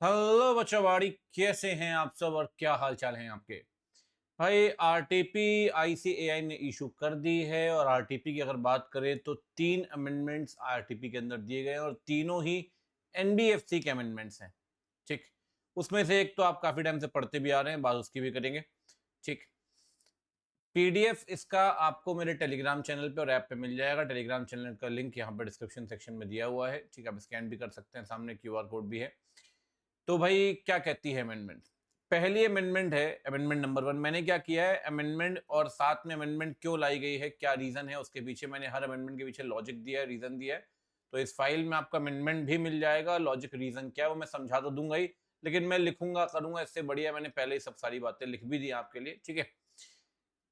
Hello बच्चों, कैसे हैं आप सब और क्या हाल चाल हैं आपके। भाई आरटीपी आईसीएआई ने इशू कर दी है और आरटीपी की अगर बात करें तो 3 अमेंडमेंट्स आरटीपी के अंदर दिए गए हैं और तीनों ही एनबीएफसी के अमेंडमेंट्स हैं। ठीक, उसमें से एक तो आप काफी टाइम से पढ़ते भी आ रहे हैं, बात उसकी भी करेंगे। ठीक, पीडीएफ इसका आपको मेरे टेलीग्राम चैनल पे और ऐप पे मिल जाएगा। टेलीग्राम चैनल का लिंक यहाँ पर डिस्क्रिप्शन सेक्शन में दिया हुआ है। ठीक है, आप स्कैन भी कर सकते हैं, सामने क्यूआर कोड भी है। तो भाई क्या कहती है अमेंडमेंट। पहली अमेंडमेंट है अमेंडमेंट नंबर 1। मैंने क्या किया है, अमेंडमेंट और साथ में अमेंडमेंट क्यों लाई गई है, क्या रीजन है उसके पीछे, मैंने हर अमेंडमेंट के पीछे लॉजिक दिया है, रीजन दिया है। तो इस फाइल में आपका अमेंडमेंट भी मिल जाएगा, लॉजिक रीजन क्या है वो मैं समझा तो दूंगा ही, लेकिन मैं लिखूंगा करूंगा इससे बढ़िया मैंने पहले ही सब सारी बातें लिख भी दी आपके लिए। ठीक है,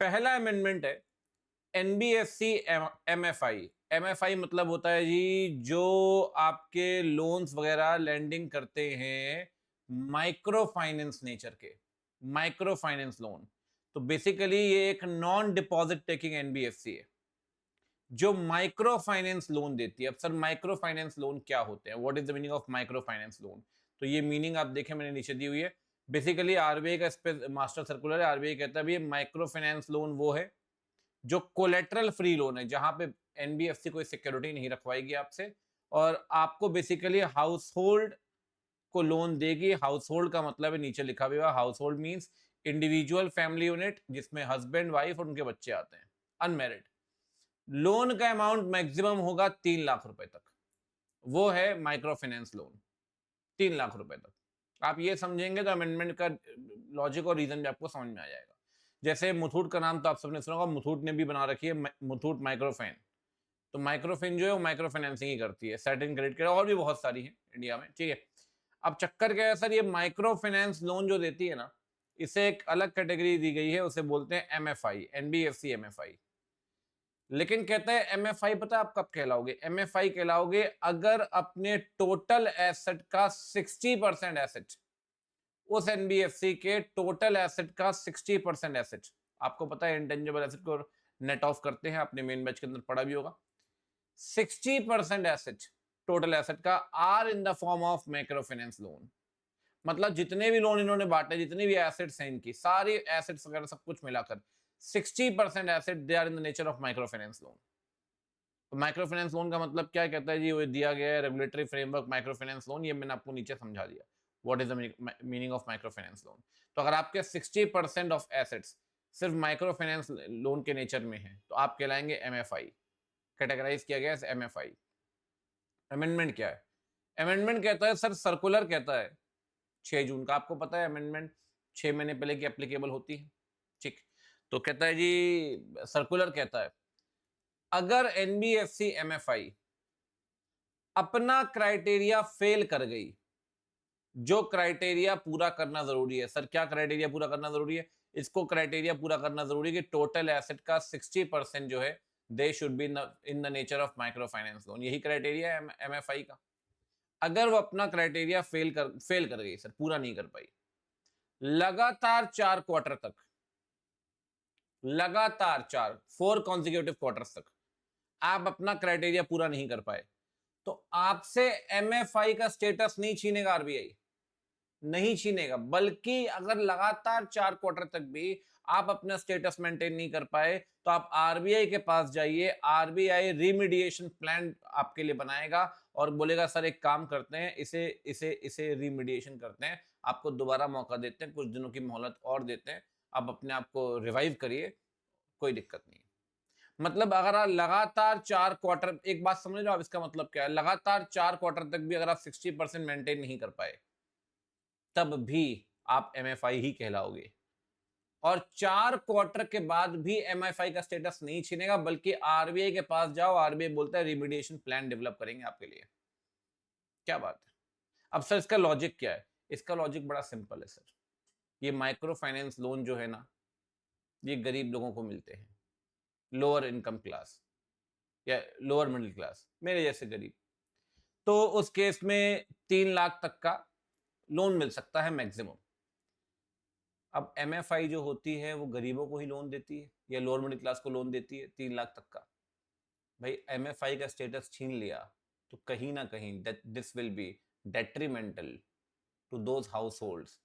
पहला अमेंडमेंट है एनबीएफसी एमएफआई। एमएफआई मतलब होता है जी जो आपके लोन्स वगैरह लैंडिंग करते हैं माइक्रो फाइनेंस नेचर के, माइक्रो फाइनेंस लोन। तो बेसिकली ये एक नॉन डिपॉजिट टेकिंग एनबीएफसी है जो माइक्रो फाइनेंस लोन देती है। अब सर माइक्रो फाइनेंस लोन क्या होते हैं, what is the meaning of micro finance loan. तो ये मीनिंग आप देखें मैंने नीचे दी हुई है। बेसिकली आरबीआई का इस पे मास्टर सर्कुलर है। आरबीआई कहता है माइक्रो फाइनेंस लोन वो है जो कोलेटरल फ्री लोन है, जहां पे एनबीएफसी कोई सिक्योरिटी नहीं रखवाएगी आपसे और आपको बेसिकली हाउस होल्ड को लोन देगी। हाउस होल्ड का मतलब है नीचे लिखा हुआ, house hold means individual family unit जिसमें हस्बैंड वाइफ और उनके बच्चे आते हैं, अनमैरिड। लोन का अमाउंट मैक्सिमम होगा 3 लाख रुपए तक, वो है माइक्रो फाइनेंस लोन। 3 लाख रुपए तक आप ये समझेंगे तो अमेंडमेंट का लॉजिक और रीजन भी आपको समझ में आ जाएगा। जैसे मुथूट का नाम तो आप सबने सुना होगा, मुथूट ने भी बना रखी है मुथूट माइक्रोफाइन। तो माइक्रोफाइन जो है वो माइक्रो फाइनेंसिंग ही करती है, सर्टेन क्रेडिट कार्ड और भी बहुत सारी है इंडिया में। ठीक है, अब चक्कर क्या है सर, ये माइक्रो फाइनेंस लोन जो देती है ना, इसे एक अलग कैटेगरी दी गई है, उसे बोलते हैं एमएफआई, एनबीएफसी एमएफआई। लेकिन कहते हैं एमएफआई पता है आप कब कहलाओगे, एमएफआई कहलाओगे अगर अपने टोटल एसेट का 60% एसेट, उस एनबीएफसी के टोटल एसेट का 60% एसेट, आपको पता है इंटेंजिबल एसेट को नेट ऑफ करते हैं, आपने मेन बैच के अंदर पढ़ा भी होगा। 60% एसेट टोटल एसेट का are in the form of micro finance loan. मतलब जितने भी लोन इन्होंने बांटे, जितने भी एसेट्स हैं इनकी, सारी एसेट्स वगैरह सब कुछ मिलाकर 60% asset they are in the nature of micro finance loan. तो माइक्रो फाइनेंस लोन का मतलब क्या कहता है जी, वो दिया गया है regulatory framework micro finance loan, ये मैंने आपको नीचे समझा दिया what is the meaning of micro finance loan. तो अगर आपके 60% ऑफ एसेट्स सिर्फ माइक्रो फाइनेंस लोन के नेचर में है तो आप कहलाएंगे एमएफआई, कैटेगराइज किया गया है एमएफआई। अमेंडमेंट क्या है, अमेंडमेंट कहता है सर, सर्कुलर कहता है 6 जून का, आपको पता है अमेंडमेंट 6 महीने पहले की एप्लीकेबल होती है। ठीक, तो कहता है जी, सर्कुलर कहता है अगर एनबीएफसी एमएफआई अपना क्राइटेरिया फेल कर गई, जो क्राइटेरिया पूरा करना जरूरी है सर, क्या क्राइटेरिया पूरा करना जरूरी है, इसको क्राइटेरिया पूरा करना जरूरी है कि टोटल एसेट का 60% जो है they should be in the nature of micro finance loan, यही क्राइटेरिया है एमएफआई का। अगर वो अपना क्राइटेरिया फेल कर गई सर, पूरा नहीं कर पाई, लगातार 4 क्वार्टर तक, लगातार 4 कॉन्जिक्यूटिव क्वार्टर्स तक आप अपना क्राइटेरिया पूरा नहीं कर पाए, तो आपसे एमएफआई का स्टेटस नहीं छीनेगा आरबीआई, नहीं छीनेगा। बल्कि अगर लगातार 4 क्वार्टर तक भी आप अपना स्टेटस मेंटेन नहीं कर पाए तो आप आरबीआई के पास जाइए, आरबीआई रिमीडिएशन प्लान आपके लिए बनाएगा और बोलेगा सर एक काम करते हैं, इसे इसे इसे रिमीडिएशन करते हैं, आपको दोबारा मौका देते हैं, कुछ दिनों की मोहलत और देते हैं, आप अपने आप को रिवाइव करिए, कोई दिक्कत नहीं। मतलब अगर आप लगातार 4 क्वार्टर, एक बात समझ लो आप इसका मतलब क्या है, लगातार 4 क्वार्टर तक भी अगर आप 60% मेंटेन नहीं कर पाए तब भी आप एमएफआई ही कहलाओगे। और 4 क्वार्टर के बाद भी एमएफआई का स्टेटस नहीं छीनेगा, बल्कि आरबीआई के पास जाओ, आरबीआई बोलता है रिमीडिएशन प्लान डेवलप करेंगे आपके लिए। क्या बात है। अब सर इसका लॉजिक क्या है, इसका लॉजिक बड़ा सिंपल है सर। ये माइक्रो फाइनेंस लोन जो है ना, ये गरीब लोगों को मिलते हैं, लोअर इनकम क्लास या लोअर मिडिल क्लास, मेरे जैसे गरीब। तो उस केस में 3 लाख तक का लोन मिल सकता है मैक्सिमम। अब एमएफआई जो होती है वो गरीबों को ही लोन देती है या लोअर मिडिल क्लास को लोन देती है 3 लाख तक का। भाई एमएफआई का स्टेटस छीन लिया तो कहीं ना कहीं this will be detrimental to those households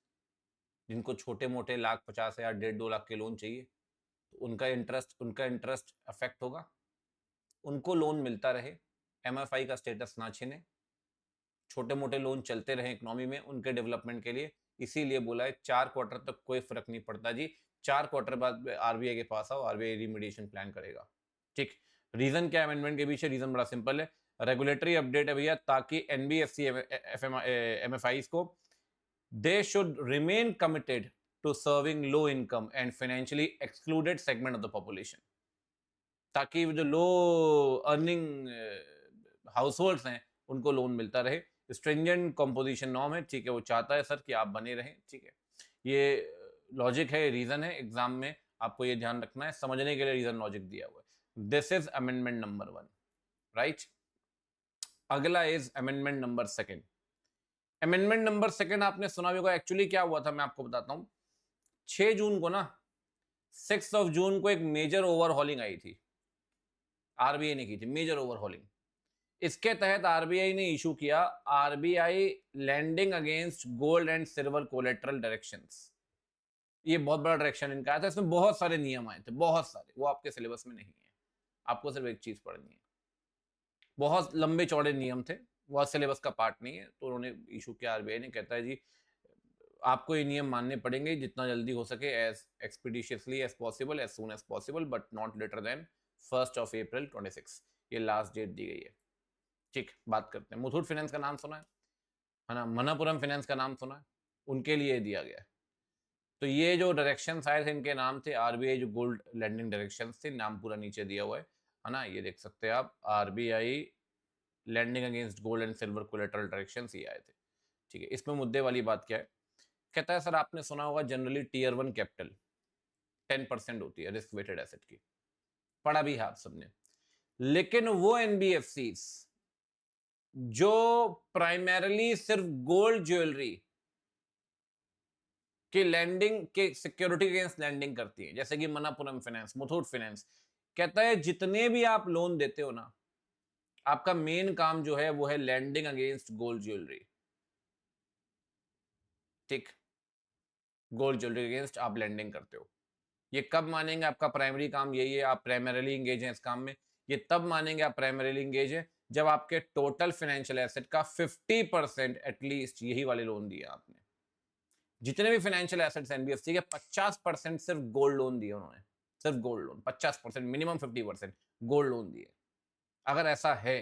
जिनको छोटे मोटे 1,50,000 1.5-2 लाख के लोन चाहिए, तो उनका इंटरेस्ट अफेक्ट होगा, उनको लोन मिलता रहे, MFI का स्टेटस ना छिने, छोटे मोटे लोन चलते रहे इकोनॉमी में उनके डेवलपमेंट के लिए। इसीलिए बोला है 4 क्वार्टर तक कोई फर्क नहीं पड़ता जी, 4 क्वार्टर बाद RBI के पास आओ, RBI रिमीडिएशन प्लान करेगा। ठीक, रीजन क्या अमेंडमेंट के पीछे? रीजन बड़ा सिंपल है, रेगुलेटरी अपडेट है भैया, ताकि NBFC MFIs को they should remain committed to serving low income and financially excluded segment of the population, ताकि जो लो अर्निंग हाउस होल्ड्स हैं उनको लोन मिलता रहे। स्ट्रिंजेंट कंपोजिशन नॉर्म है, ठीक है, वो चाहता है सर कि आप बने रहें, ठीक है, ये लॉजिक है, रीजन है, एग्जाम में आपको ये ध्यान रखना है, समझने के लिए रीजन लॉजिक दिया हुआ है। This is amendment number 1, right. अगला is amendment number 2। Amendment number 2 आपने सुना भी होगा, एक्चुअली क्या हुआ था मैं आपको बताता हूं। 6 जून को ना, 6 जून को एक मेजर ओवरहॉलिंग आई थी, आरबीआई ने की थी मेजर ओवरहॉलिंग। इसके तहत आरबीआई ने इशू किया RBI lending against gold and silver collateral directions. ये बहुत बड़ा डायरेक्शन इनका आया था, इसमें बहुत सारे नियम आए थे, बहुत सारे, वो आपके सिलेबस में नहीं है, आपको सिर्फ एक चीज पढ़नी है। बहुत लंबे चौड़े नियम थे, वो सिलेबस का पार्ट नहीं है, तो उन्होंने इशू किया, आरबीआई ने, कहता है जी आपको ये नियम मानने पड़ेंगे जितना जल्दी हो सके, as expeditiously as possible, as soon as possible, but not later than 1 April 26, ये लास्ट डेट दी गई है। ठीक, बात करते हैं, मुथूट फाइनेंस का नाम सुना है ना, मनप्पुरम फाइनेंस का नाम सुना है, उनके लिए दिया गया है। तो ये जो डायरेक्शन आए थे इनके नाम थे आरबीआई जो गोल्ड लैंडिंग डायरेक्शन थे, नाम पूरा नीचे दिया हुआ है ना, ये देख सकते हैं आप, RBI lending against gold and silver collateral direction ये आए थे। ठीक है, इसमें मुद्दे वाली बात क्या है, कहता है सर आपने सुना होगा जनरली Tier 1 कैपिटल 10% होती है रिस्क वेटेड एसेट की, पढ़ा भी है आप सबने, लेकिन वो एनबीएफसीज जो प्राइमरली सिर्फ गोल्ड ज्वेलरी की लैंडिंग के सिक्योरिटी अगेंस्ट लैंडिंग करती है, जैसे कि मनप्पुरम फाइनेंस, मुथूट फाइनेंस, कहता है जितने भी आप लोन देते हो ना, आपका मेन काम जो है वो है लैंडिंग अगेंस्ट गोल्ड ज्वेलरी। ठीक, गोल्ड ज्वेलरी अगेंस्ट आप लैंडिंग करते हो, ये कब मानेंगे आपका प्राइमरी काम यही है, आप प्राइमरीली इंगेज हैं इस काम में, ये तब मानेंगे आप प्राइमरीली इंगेज हैं जब आपके टोटल फाइनेंशियल एसेट का 50% एटलीस्ट यही वाले लोन दिए आपने। जितने भी फाइनेंशियल एसेट्स एनबीएफसी के 50% सिर्फ गोल्ड लोन दिए उन्होंने, सिर्फ gold loan 50%, minimum 50% gold loan दिए। अगर ऐसा है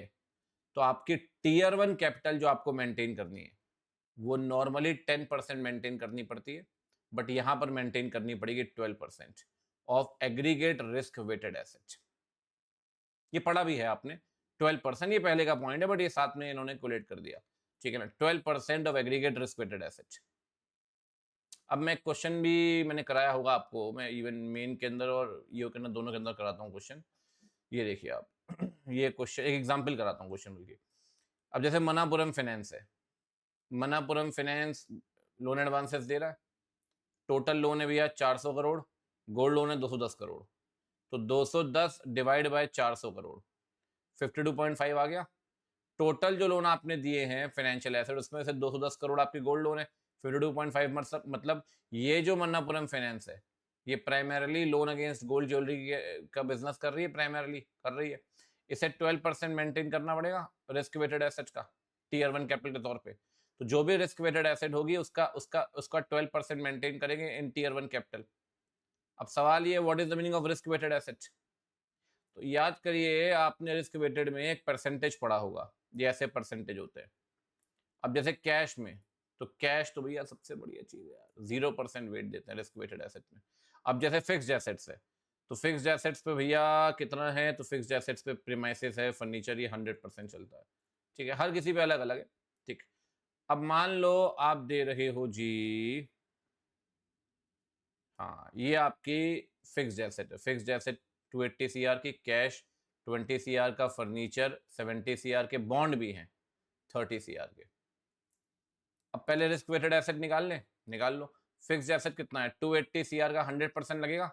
तो आपकी Tier 1 कैपिटल जो आपको मेंटेन करनी है वो नॉर्मली 10% मेंटेन करनी पड़ती है, बट यहां पर मेंटेन करनी पड़ेगी 12% of aggregate risk weighted asset. ये पढ़ा भी है आपने, 12%, ये पहले का पॉइंट है, बट ये साथ में इन्होंने कोलेट कर दिया, ठीक है ना, 12% of aggregate risk weighted asset. अब मैं क्वेश्चन भी मैंने कराया होगा आपको, मैं इवन मेन के अंदर और ईओ के अंदर दोनों के अंदर कराता हूँ क्वेश्चन। ये देखिए आप ये क्वेश्चन एक एग्जांपल कराता हूँ क्वेश्चन देखिए। अब जैसे मनापुरम फाइनेंस है, मनापुरम फाइनेंस लोन एडवांसेस दे रहा है, टोटल लोन है भैया 400 करोड़, गोल्ड लोन है 210 करोड़, तो 210 डिवाइड बाय 400 करोड़ 52.5 आ गया। टोटल जो लोन आपने दिए हैं फाइनेंशियल एसेट उसमें से 210 करोड़ आपकी गोल्ड लोन है, 52.5 मतलब ये जो मन्नापुरम फाइनेंस है ये primarily loan against gold jewellery का बिजनेस कर रही है, प्राइमरीली कर रही है, इसे 12% मेंटेन करना पड़ेगा रिस्क वेटेड एसेट का Tier 1 कैपिटल के तौर पे। तो जो भी रिस्क वेटेड एसेट होगी उसका उसका उसका 12% मेंटेन करेंगे इन Tier 1 कैपिटल। अब सवाल ये what is the meaning of risk weighted asset, तो याद करिए आपने रिस्क वेटेड में एक परसेंटेज पढ़ा होगा, ये ऐसे परसेंटेज होते हैं। अब जैसे कैश में, तो कैश तो भैया सबसे बढ़िया चीज है यार, 0% वेट देते हैं रिस्क वेटेड एसेट में। अब जैसे फिक्स्ड एसेट्स है, तो फिक्स्ड एसेट्स पे भैया कितना है, तो फिक्स्ड एसेट्स पे प्रीमाइसेस है, फर्नीचर, ये 100% चलता है, ठीक है, हर किसी पे अलग अलग है, ठीक। अब मान लो आप दे रहे हो जी, हाँ ये आपकी फिक्स्ड एसेट है, फिक्स्ड एसेट 280 CR की, कैश 20 CR का, फर्नीचर 70 CR के, बॉन्ड भी हैं 30 CR के। अब पहले रिस्क वेटेड एसेट निकाल लें, निकाल लो। फिक्स्ड एसेट कितना है 280 CR का, 100% लगेगा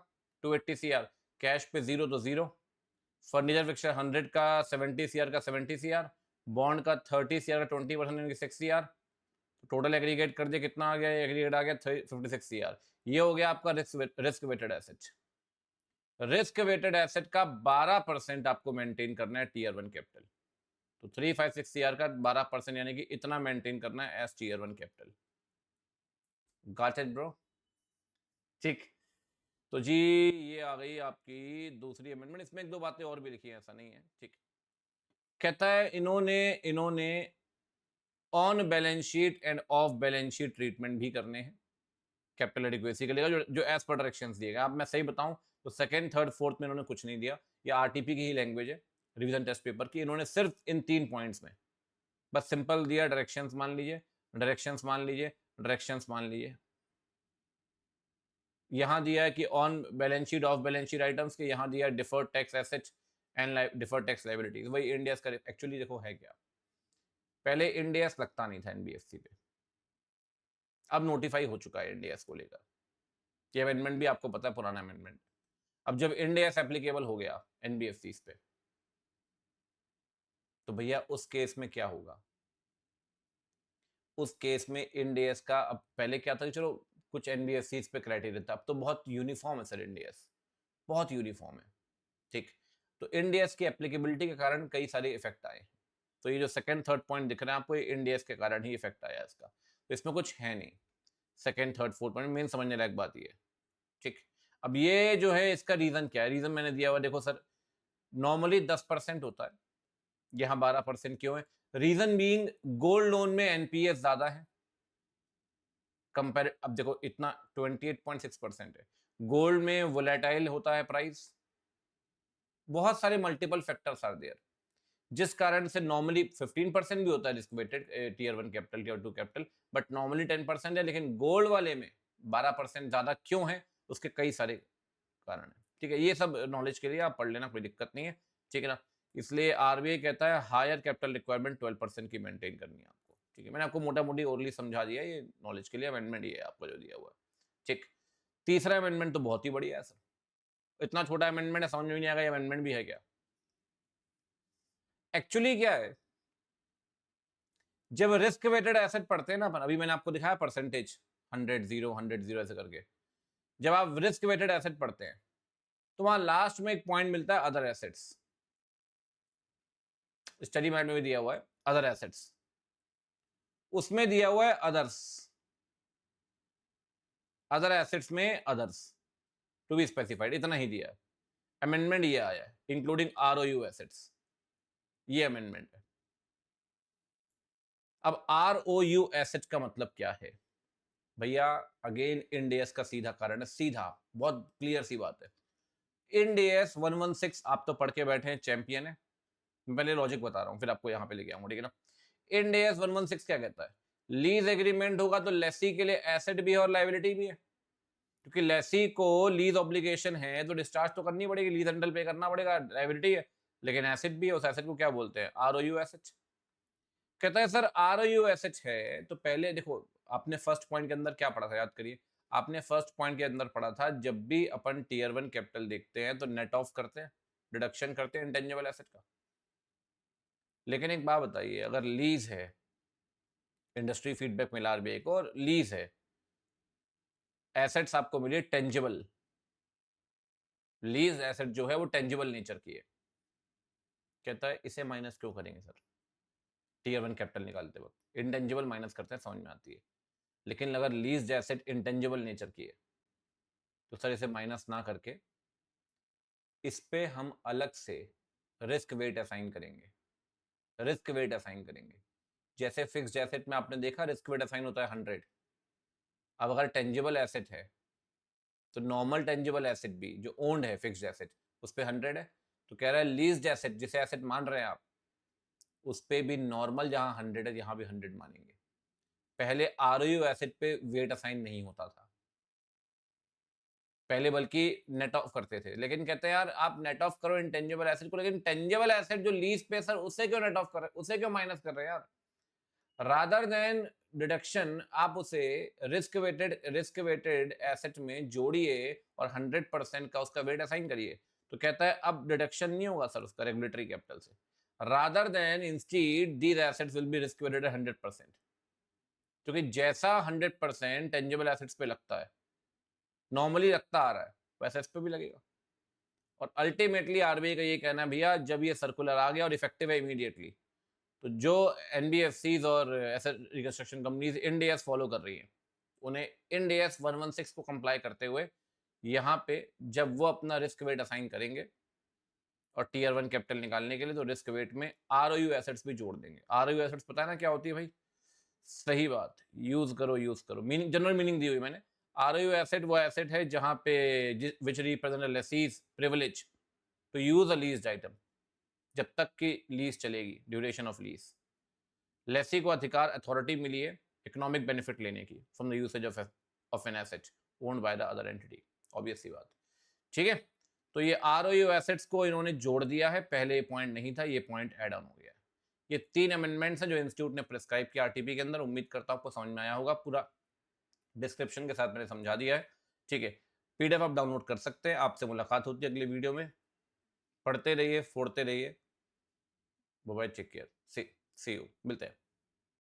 280 CR, कैश पे 0 तो 0, फर्नीचर फिक्सचर 100 का 70 CR का 70 CR, बॉन्ड का 30 CR का 20% यानी कि 6 CR, टोटल एग्रीगेट कर दिया, कितना आ गया, एग्रीगेट आ गया 56 CR। ये हो गया आपका risk weighted asset. Risk weighted asset का 12% आपको मेंटेन करना है टीयर 1 कैपिटल। तो 356 CR का 12% यानी कि इतना मेंटेन करना है as tier 1 capital. Got it bro? ठीक। तो जी ये आ गई आपकी दूसरी अमेंडमेंट। इसमें एक दो बातें और भी लिखी हैं, ऐसा नहीं है। ठीक। कहता है इन्होंने on balance sheet end of balance sheet treatment भी करने हैं कैपिटल एडिक्वेसी के लिए, जो एज पर डायरेक्शंस दिए गए। अब मैं सही बताऊं तो सेकंड, थर्ड, फोर्थ में इन्होंने कुछ नहीं दिया। ये आरटीपी की ही लैंग्वेज है, रिवीजन टेस्ट पेपर की। इन्होंने सिर्फ इन 3 पॉइंट्स में बस सिंपल दिया, डायरेक्शंस मान लीजिए, डायरेक्शंस मान लीजिए, डायरेक्शंस मान लीजिए। यहां दिया है कि on balance sheet, of balance sheet items के, यहां दिया है deferred tax assets and deferred tax liabilities. वही इंडिया का एक्चुअली देखो है क्या, पहले इंडिया लगता नहीं था एनबीएफसी पे, अब नोटिफाई हो चुका है इंडिया को लेकर। ये अमेंडमेंट भी आपको पता है, पुराना अमेंडमेंट। अब जब इंडिया एप्लीकेबल हो गया एनबीएफसी पे, तो भैया उस केस में क्या होगा? उस केस में इंडियस का, अब पहले क्या था कि चलो कुछ एनबीएफसी पे क्राइटेरिया था, अब तो बहुत यूनिफॉर्म है सर इंडियस, बहुत यूनिफॉर्म है। ठीक। तो इंडियस की एप्लीकेबिलिटी के कारण कई सारे इफेक्ट आए। तो ये जो सेकंड थर्ड पॉइंट दिख रहे हैं आपको, ये इंडियस के कारण ही इफेक्ट आया इसका, तो इसमें कुछ है नहीं। Second third fourth point main समझने लायक बात ये। ठीक। अब ये जो है इसका रीजन क्या है? रीजन मैंने दिया हुआ, देखो सर, नॉर्मली 10% होता है, यहां 12% क्यों है? रीजन बीइंग गोल्ड लोन में एनपीएस ज्यादा है कंपेयर। अब देखो इतना 28.6% है, गोल्ड में वोलेटाइल होता है प्राइस, बहुत सारे मल्टीपल फैक्टर्स आर देयर, जिस कारण से नॉर्मली 15% भी होता है risk weighted tier 1 capital, tier 2 capital, but normally 10% है। लेकिन गोल्ड वाले में 12% ज्यादा क्यों है? उसके कई सारे कारण है। ठीक है, ये सब नॉलेज के लिए आप पढ़ लेना, कोई दिक्कत नहीं है। ठीक है ना? इसलिए आरबीआई कहता है हायर कैपिटल रिक्वायरमेंट 12% की मेंटेन करनी है आपको। ठीक है, मैंने आपको मोटा मोटी ओरली समझा दिया, ये नॉलेज के लिए अमेंडमेंट ये है आपको जो दिया हुआ है। ठीक। तीसरा अमेंडमेंट तो बहुत ही बढ़िया है सर, इतना छोटा अमेंडमेंट है, समझ में नहीं आएगा ये अमेंडमेंट भी है क्या। एक्चुअली क्या है, जब रिस्क वेटेड एसेट पढ़ते हैं ना अपन, अभी मैंने आपको दिखाया परसेंटेज 100 0 ऐसे करके, जब आप रिस्क वेटेड एसेट पढ़ते हैं तो वहां लास्ट में एक पॉइंट मिलता है अदर एसेट्स। स्टडी मैट में भी दिया हुआ है अदर एसेट्स, उसमें दिया हुआ है अदर्स, अदर एसेट्स में अदर्स टू बी स्पेसिफाइड, इतना ही दिया है। अमेंडमेंट ये आया है इंक्लूडिंग आरओयू एसेट्स, ये अमेंडमेंट है। अब आरओयू एसेट का मतलब क्या है भैया? अगेन इंडियस का सीधा कारण है, सीधा, बहुत क्लियर सी बात है। इंडियस 116 आप तो पढ़ के बैठे हैं, चैंपियन है। मैं पहले लॉजिक बता रहा हूं, फिर आपको यहां पे लेके आऊंगा, ठीक है ना? इंडियस 116 क्या कहता है? लीज एग्रीमेंट होगा तो लेसी के लिए एसेट भी है और लाइबिलिटी भी है, क्योंकि लेसी को लीज ऑब्लिगेशन है तो डिस्चार्ज तो करनी पड़ेगी, लीज रेंटल पे करना पड़ेगा, लाइबिलिटी है, लेकिन एसेट भी है। उस एसेट को क्या बोलते हैं? आरओयू एसेट। कहता है सर आरओयू एसेट है तो पहले देखो, आपने फर्स्ट पॉइंट के अंदर क्या पढ़ा था, याद करिए। आपने फर्स्ट पॉइंट के अंदर पढ़ा था, जब भी अपन टीयर 1 कैपिटल देखते हैं तो नेट ऑफ करते हैं, डिडक्शन करते हैं इंटेंजिबल एसेट का। लेकिन एक बात बताइए, अगर लीज है, इंडस्ट्री फीडबैक मिला आरबीआई को, और लीज है, एसेट्स आपको मिली टेंजिबल, लीज एसेट जो है वो टेंजिबल नेचर की है। कहता है इसे माइनस क्यों करेंगे सर? टीयर 1 कैपिटल निकालते वक्त इंटेंजिबल माइनस करते हैं, समझ में आती है। लेकिन अगर लीज एसेट इंटेंजिबल नेचर की है तो सर इसे माइनस ना करके इस पे हम अलग से रिस्क वेट असाइन करेंगे, रिस्क वेट असाइन करेंगे। जैसे फिक्स्ड एसेट में आपने देखा रिस्क वेट असाइन होता है 100। अब अगर टेंजिबल एसेट है तो नॉर्मल टेंजिबल एसेट भी जो ओन्ड है, फिक्स्ड एसेट, उस पे 100 है। तो कह रहा है लीज्ड एसेट, जिसे एसेट मान रहे हैं आप, उस पे भी नॉर्मल जहां 100 है यहां भी 100 मानेंगे। पहले आरओयू एसेट पे वेट असाइन नहीं होता था, पहले बल्कि नेट ऑफ करते थे। लेकिन कहते हैं यार आप नेट ऑफ करो इंटेंजिबल एसेट को, लेकिन टेंजिबल एसेट जो लीज पे सर, उसे क्यों नेट ऑफ कर रहे, उसे क्यों माइनस कर रहे हैं यार? रादर देन डिडक्शन आप उसे रिस्क वेटेड एसेट में जोड़िए और 100% का उसका वेट असाइन करिए। तो कहता है अब डिडक्शन नहीं होगा सर उसका रेगुलेटरी कैपिटल से, rather than instead these assets will be risk weighted 100%। क्योंकि जैसा 100% टेंजिबल एसेट्स पे लगता है, नॉर्मली लगता आ रहा है, वैसा इस पे भी लगेगा। और अल्टीमेटली आरबीआई का ये कहना है भैया जब ये सर्कुलर आ गया और इफेक्टिव है इमीडिएटली, तो जो एनबीएफसीज और asset reconstruction companies Ind AS follow कर रही हैं, उन्हें इंड एएस 116 को कंप्लाई करते हुए यहाँ पे जब वो अपना रिस्क वेट असाइन करेंगे और टीयर 1 कैपिटल निकालने के लिए, तो रिस्क वेट में आरओयू एसेट्स भी जोड़ देंगे। आरओयू एसेट्स पता है ना क्या होती है भाई? सही बात, यूज करो, मीनिंग जनरल मीनिंग दी हुई मैंने। आरओयू एसेट वो एसेट है जहां पे which represent a lessee's privilege to use a leased item जब तक की लीज चलेगी, ड्यूरेशन ऑफ लीज। लेसी को अधिकार, अथॉरिटी मिली है इकोनॉमिक बेनिफिट लेने की from the usage of an asset owned by the other entity. Obvious सी बात, ठीक है। तो ये आरओयू एसेट्स को इन्होंने जोड़ दिया है, पहले ये पॉइंट नहीं था, ये पॉइंट ऐड ऑन हो गया है। ये 3 अमेंडमेंट्स हैं जो इंस्टीट्यूट ने प्रिस्क्राइब किया आरटीपी के अंदर। उम्मीद करता हूं आपको समझ में आया होगा, पूरा डिस्क्रिप्शन के साथ मैंने समझा दिया है, ठीक है। पीडीएफ आप डाउनलोड कर सकते हैं। आपसे मुलाकात होती है अगले वीडियो में। पढ़ते रहिए, फोड़ते रहिए। Bye bye, take care, see you, मिलते हैं।